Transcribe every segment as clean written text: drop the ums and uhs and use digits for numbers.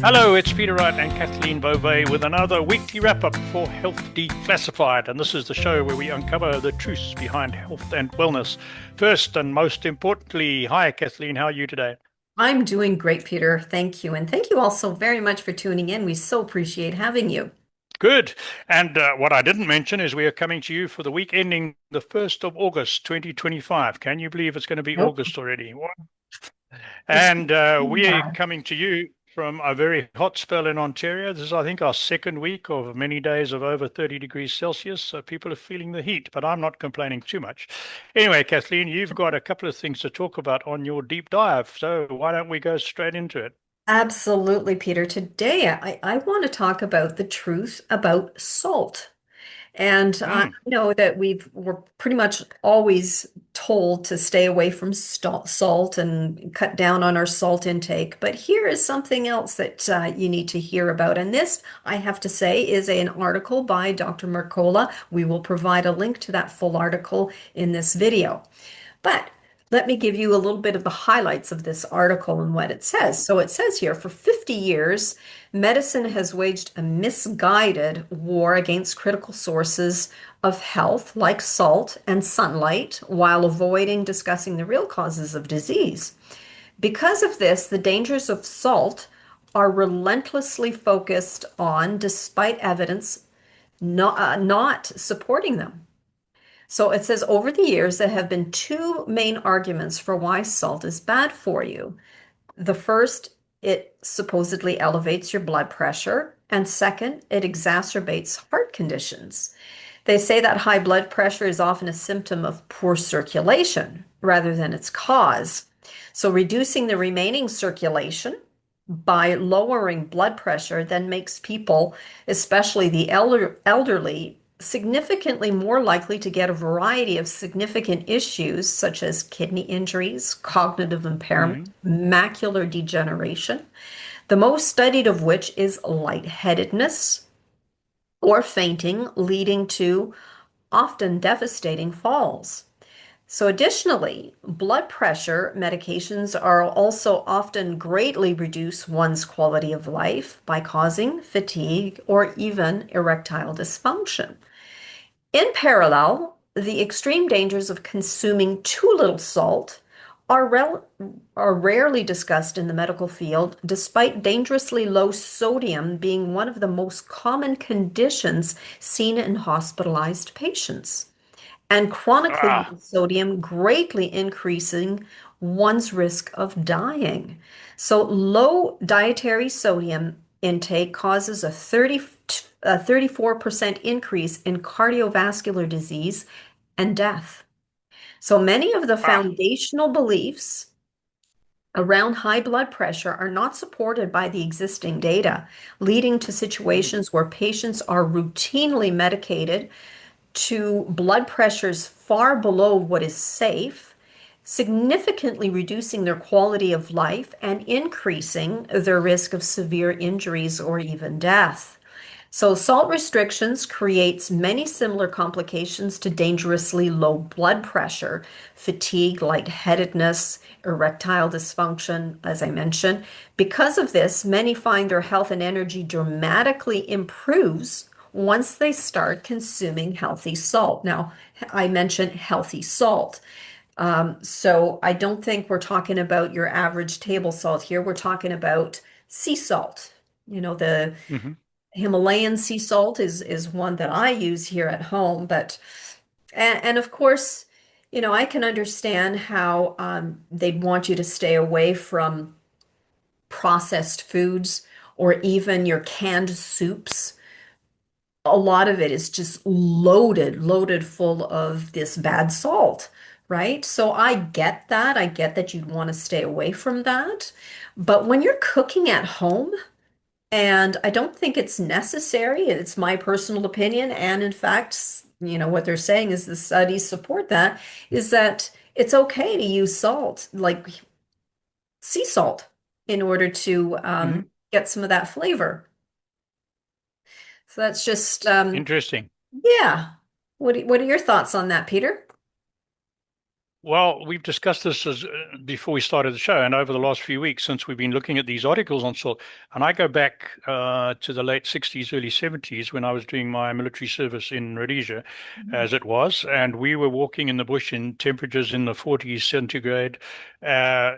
Hello, it's Peter Wright and Kathleen Beauvais with another weekly wrap-up for Health Declassified. And this is the show where we uncover the truths behind health and wellness. First and most importantly, hi Kathleen, how are you today? I'm doing great, Peter. Thank you. And thank you all so very much for tuning in. We so appreciate having you. Good. And what I didn't mention is we are coming to you for the week ending the 1st of August, 2025. Can you believe it's going to be Nope. August already? It's And we're bad. coming to you from a very hot spell in Ontario. This is, I think, our second week of many days of over 30 degrees Celsius. So people are feeling the heat, but I'm not complaining too much. Anyway, Kathleen, you've got a couple of things to talk about on your deep dive. So why don't we go straight into it? Absolutely, Peter. Today, I want to talk about the truth about salt. And I Mm, know that we're pretty much always told to stay away from salt and cut down on our salt intake. But here is something else that you need to hear about. And this, I have to say, is an article by Dr. Mercola. We will provide a link to that full article in this video. But let me give you a little bit of the highlights of this article and what it says. So it says here, for 50 years, medicine has waged a misguided war against critical sources of health like salt and sunlight while avoiding discussing the real causes of disease. Because of this, the dangers of salt are relentlessly focused on, despite evidence not supporting them. So it says over the years, there have been two main arguments for why salt is bad for you. The first, it supposedly elevates your blood pressure. And second, it exacerbates heart conditions. They say that high blood pressure is often a symptom of poor circulation rather than its cause. So reducing the remaining circulation by lowering blood pressure then makes people, especially the elderly, significantly more likely to get a variety of significant issues such as kidney injuries, cognitive impairment, mm, macular degeneration, the most studied of which is lightheadedness or fainting, leading to often devastating falls. So, additionally, blood pressure medications are also often greatly reduce one's quality of life by causing fatigue or even erectile dysfunction. In parallel, the extreme dangers of consuming too little salt are, are rarely discussed in the medical field, despite dangerously low sodium being one of the most common conditions seen in hospitalized patients and chronically low ah, sodium greatly increasing one's risk of dying. So low dietary sodium intake causes a 34% increase in cardiovascular disease and death. So many of the ah. foundational beliefs around high blood pressure are not supported by the existing data, leading to Mm, situations where patients are routinely medicated to blood pressures far below what is safe, significantly reducing their quality of life and increasing their risk of severe injuries or even death. So salt restrictions creates many similar complications to dangerously low blood pressure, fatigue, lightheadedness, erectile dysfunction, as I mentioned. Because of this, many find their health and energy dramatically improves once they start consuming healthy salt. Now, I mentioned healthy salt. So I don't think we're talking about your average table salt here. We're talking about sea salt. The mhm. Himalayan sea salt is one that I use here at home, but and of course, I can understand how they'd want you to stay away from processed foods or even your canned soups. A lot of it is just loaded full of this bad salt, right? So I get that. I get that you'd want to stay away from that. But when you're cooking at home, and I don't think it's necessary. It's my personal opinion. And in fact, what they're saying is the studies support that, is that it's okay to use salt, like sea salt, in order to Mhm. get some of that flavor. So that's just, Interesting. yeah. What are your thoughts on that, Peter? Well, we've discussed this before we started the show, and over the last few weeks since we've been looking at these articles on salt. And I go back to the late 60s, early 70s when I was doing my military service in Rhodesia, Mhm. as it was, and we were walking in the bush in temperatures in the 40s centigrade, uh,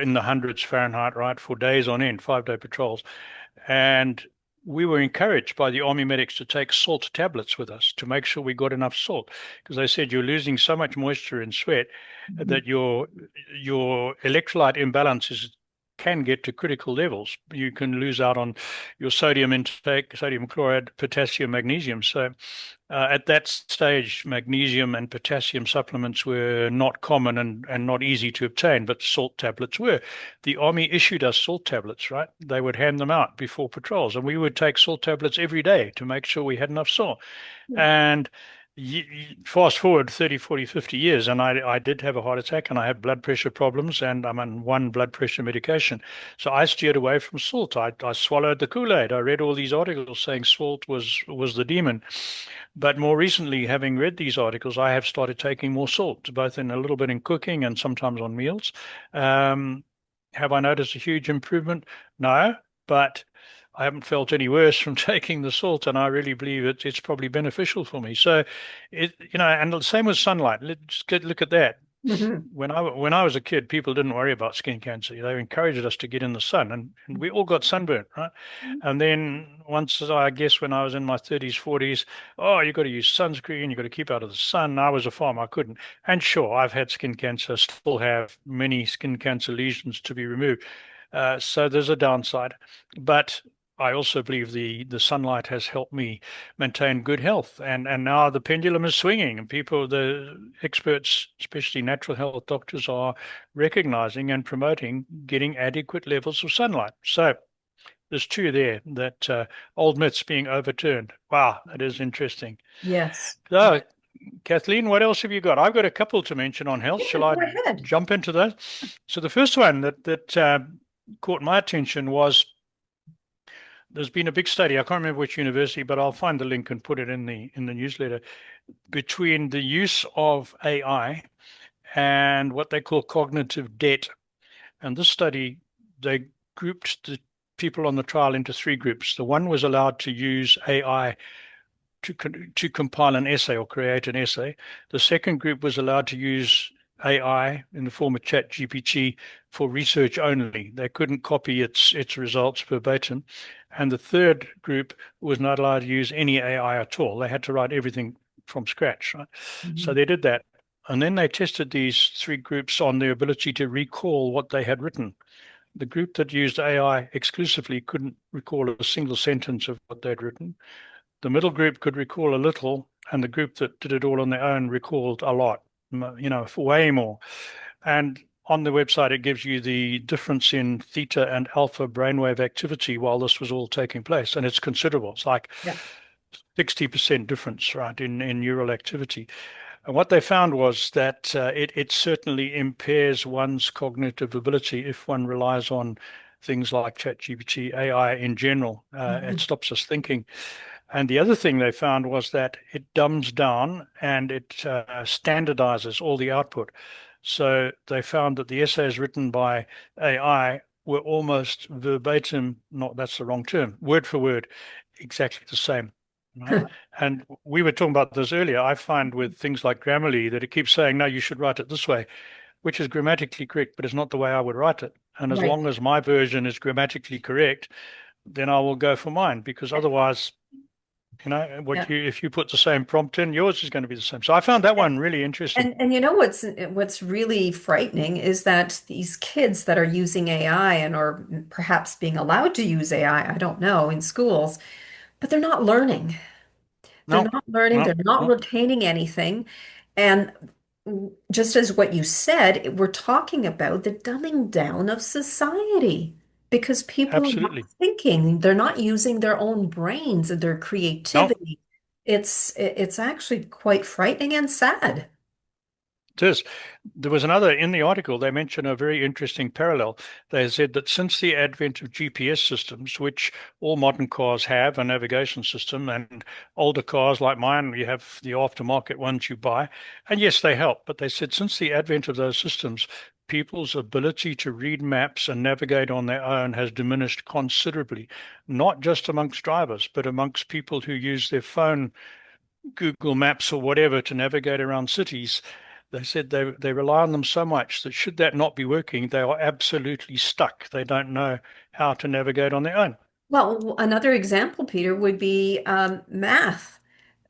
in the hundreds Fahrenheit, right, for days on end, 5-day patrols. And we were encouraged by the army medics to take salt tablets with us to make sure we got enough salt because they said you're losing so much moisture and sweat Mhm. that your electrolyte imbalances can get to critical levels. You can lose out on your sodium intake, sodium chloride, potassium, magnesium. So at that stage, magnesium and potassium supplements were not common and not easy to obtain, but salt tablets were. The army issued us salt tablets, right? They would hand them out before patrols, and we would take salt tablets every day to make sure we had enough salt. Yeah. And fast forward 30, 40, 50 years, and I did have a heart attack and I had blood pressure problems, and I'm on one blood pressure medication. So I steered away from salt. I swallowed the Kool-Aid. I read all these articles saying salt was the demon. But more recently, having read these articles, I have started taking more salt, both in a little bit in cooking and sometimes on meals. Um, have I noticed a huge improvement? No, but I haven't felt any worse from taking the salt, and I really believe it's probably beneficial for me. So, and the same with sunlight. Let's look at that. Mhm. When I was a kid, people didn't worry about skin cancer. They encouraged us to get in the sun, and we all got sunburnt, right? And then once, I guess, when I was in my 30s, 40s, oh, you got to use sunscreen, you got to keep out of the sun. I was a farmer, I couldn't. And sure, I've had skin cancer, still have many skin cancer lesions to be removed. So there's a downside, but I also believe the sunlight has helped me maintain good health. And now the pendulum is swinging, and people, the experts, especially natural health doctors, are recognizing and promoting getting adequate levels of sunlight. So there's two there that old myths being overturned. Wow, that is interesting. Yes. So, Kathleen, what else have you got? I've got a couple to mention on health. Yeah, Shall I go ahead. jump into those? So the first one that caught my attention was there's been a big study. I can't remember which university, but I'll find the link and put it in the newsletter between the use of AI and what they call cognitive debt. And this study, they grouped the people on the trial into three groups. The one was allowed to use AI to compile an essay or create an essay. The second group was allowed to use AI in the form of Chat GPT for research only. They couldn't copy its results verbatim. And the third group was not allowed to use any AI at all. They had to write everything from scratch, right? So Mhm. they did that. And then they tested these three groups on their ability to recall what they had written. The group that used AI exclusively couldn't recall a single sentence of what they'd written. The middle group could recall a little, and the group that did it all on their own recalled a lot, way more. And on the website, it gives you the difference in theta and alpha brainwave activity while this was all taking place. And it's considerable. It's like Yeah. 60% difference, right, in neural activity. And what they found was that it certainly impairs one's cognitive ability if one relies on things like ChatGPT, AI in general. It Mhm. stops us thinking. And the other thing they found was that it dumbs down and it standardizes all the output. So they found that the essays written by AI were almost verbatim, not that's the wrong term, word for word, exactly the same. Right? And we were talking about this earlier. I find with things like Grammarly that it keeps saying, no, you should write it this way, which is grammatically correct, but it's not the way I would write it. And as Right. long as my version is grammatically correct, then I will go for mine because otherwise what Yeah. you if you put the same prompt in, yours is going to be the same. So I found that one really interesting. And you know what's really frightening is that these kids that are using AI and or perhaps being allowed to use AI, I don't know, in schools, but they're not learning. They're No, not learning, no, they're not no, retaining anything. And just as what you said, we're talking about the dumbing down of society because people are not absolutely. thinking, they're not using their own brains and their No, creativity. It's actually quite frightening and sad. It is. There was another in the article, they mention a very interesting parallel. They said that since the advent of GPS systems, which all modern cars have, a navigation system, and older cars like mine, you have the aftermarket ones you buy. And yes, they help. But they said since the advent of those systems, people's ability to read maps and navigate on their own has diminished considerably, not just amongst drivers, but amongst people who use their phone, Google Maps or whatever to navigate around cities. They said they rely on them so much that should that not be working, they are absolutely stuck. They don't know how to navigate on their own. Well, another example, Peter, would be math,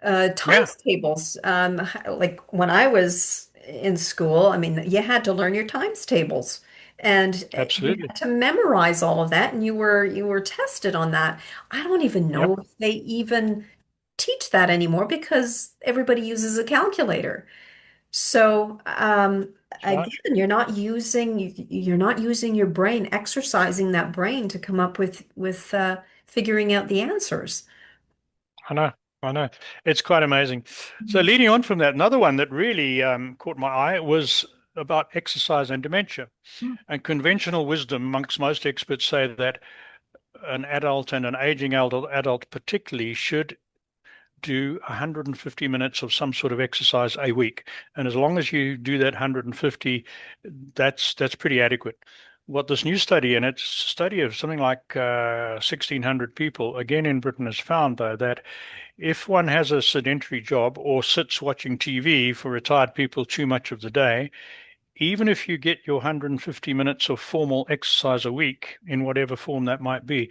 Yeah, times tables. Like when I was in school, I mean, you had to learn your times tables, and you absolutely. had to memorize all of that, and you were tested on that. I don't even know Yep, if they even teach that anymore because everybody uses a calculator. So that's right. again, you're not using your brain, exercising that brain to come up with figuring out the answers. I know. I know. It's quite amazing. So leading on from that, another one that really caught my eye was about exercise and dementia. Mhm. And conventional wisdom amongst most experts say that an adult and an aging adult particularly should do 150 minutes of some sort of exercise a week. And as long as you do that 150, that's pretty adequate. What this new study, and it's a study of something like 1,600 people, again in Britain, has found, though, that if one has a sedentary job or sits watching TV for retired people too much of the day, even if you get your 150 minutes of formal exercise a week, in whatever form that might be,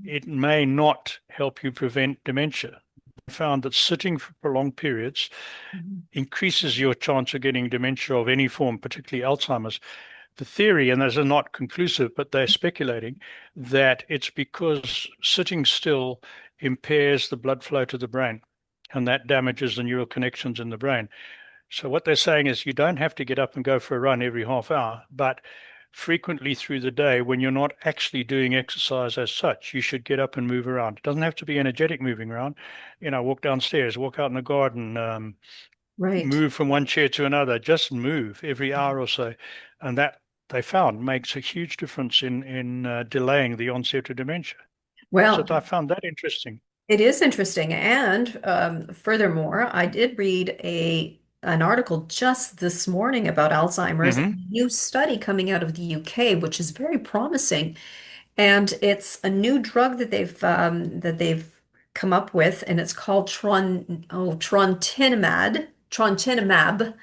it may not help you prevent dementia. Found that sitting for prolonged periods Mhm. increases your chance of getting dementia of any form, particularly Alzheimer's. The theory, and this is not conclusive, but they're speculating that it's because sitting still impairs the blood flow to the brain, and that damages the neural connections in the brain. So what they're saying is you don't have to get up and go for a run every half hour, but frequently through the day when you're not actually doing exercise as such, you should get up and move around. It doesn't have to be energetic moving around. Walk downstairs, walk out in the garden, Right. move from one chair to another, just move every hour or so. And that they found makes a huge difference in delaying the onset of dementia. So Well, I found that interesting. it is interesting. And furthermore, I did read an article just this morning about Alzheimer's, a Hmm. new study coming out of the UK, which is very promising. And it's a new drug that they've come up with, and it's called trontinemab.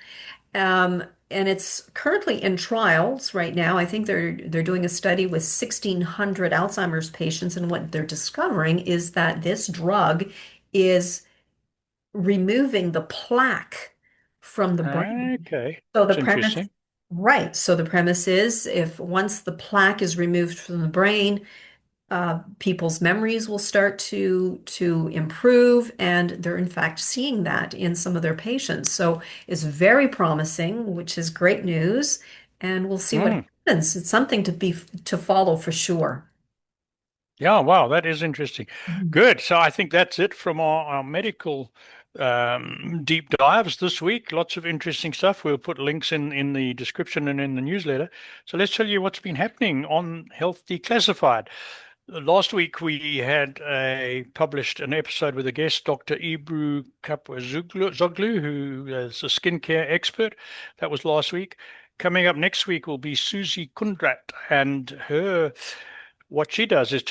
And it's currently in trials right now. I think they're doing a study with 1,600 Alzheimer's patients, and what they're discovering is that this drug is removing the plaque from the brain. Okay, So the it's premise, interesting. right? So the premise is if once the plaque is removed from the brain, people's memories will start to improve, and they're in fact seeing that in some of their patients. So it's very promising, which is great news, and we'll see what Mm. happens. It's something to follow for sure. Yeah, wow, that is interesting. Mhm. Good. So I think that's it from our medical deep dives this week. Lots of interesting stuff. We'll put links in the description and in the newsletter. So let's tell you what's been happening on Health Declassified. Last week we had published an episode with a guest, Dr. Ebru Kapwazoglu, who is a skincare expert. That was last week. Coming up next week will be Susie Kundrat, and her what she does is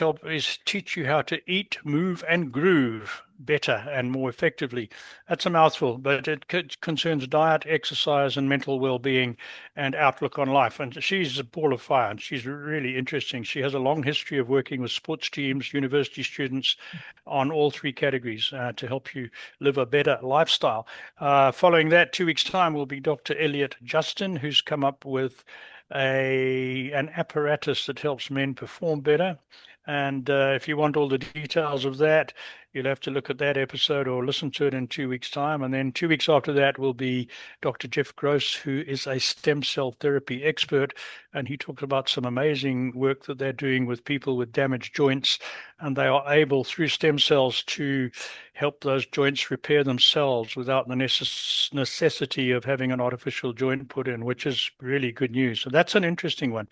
teach you how to eat, move, and groove better and more effectively. That's a mouthful, but it concerns diet, exercise, and mental well-being and outlook on life. And she's a ball of fire, and she's really interesting. She has a long history of working with sports teams, university students on all three categories to help you live a better lifestyle. Following that, 2 weeks' time will be Dr. Elliot Justin, who's come up with an apparatus that helps men perform better. And if you want all the details of that, you'll have to look at that episode or listen to it in 2 weeks' time. And then 2 weeks after that will be Dr. Jeff Gross, who is a stem cell therapy expert. And he talks about some amazing work that they're doing with people with damaged joints. And they are able, through stem cells, to help those joints repair themselves without the necessity of having an artificial joint put in, which is really good news. So that's an interesting one.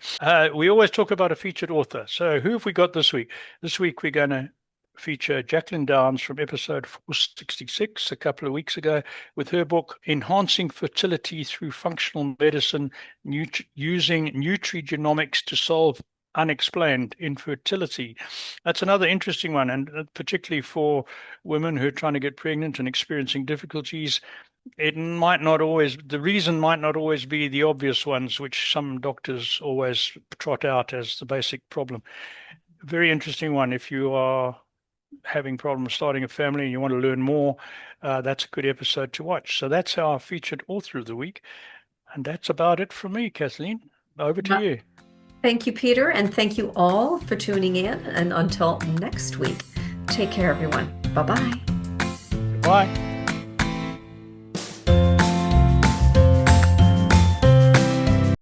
We always talk about a featured author. So who have we got this week? This week we're going to feature Jacqueline Downs from episode 466 a couple of weeks ago with her book, Enhancing Fertility Through Functional Medicine, Using Nutrigenomics to Solve Unexplained Infertility. That's another interesting one, and particularly for women who are trying to get pregnant and experiencing difficulties. It might not always, the reason might not always be the obvious ones, which some doctors always trot out as the basic problem. Very interesting one if you are having problems starting a family and you want to learn more, that's a good episode to watch. So that's our featured author of the week. And that's about it from me, Kathleen. Over to you. Thank you, Peter, and thank you all for tuning in. And until next week, take care, everyone. Bye-bye. Bye.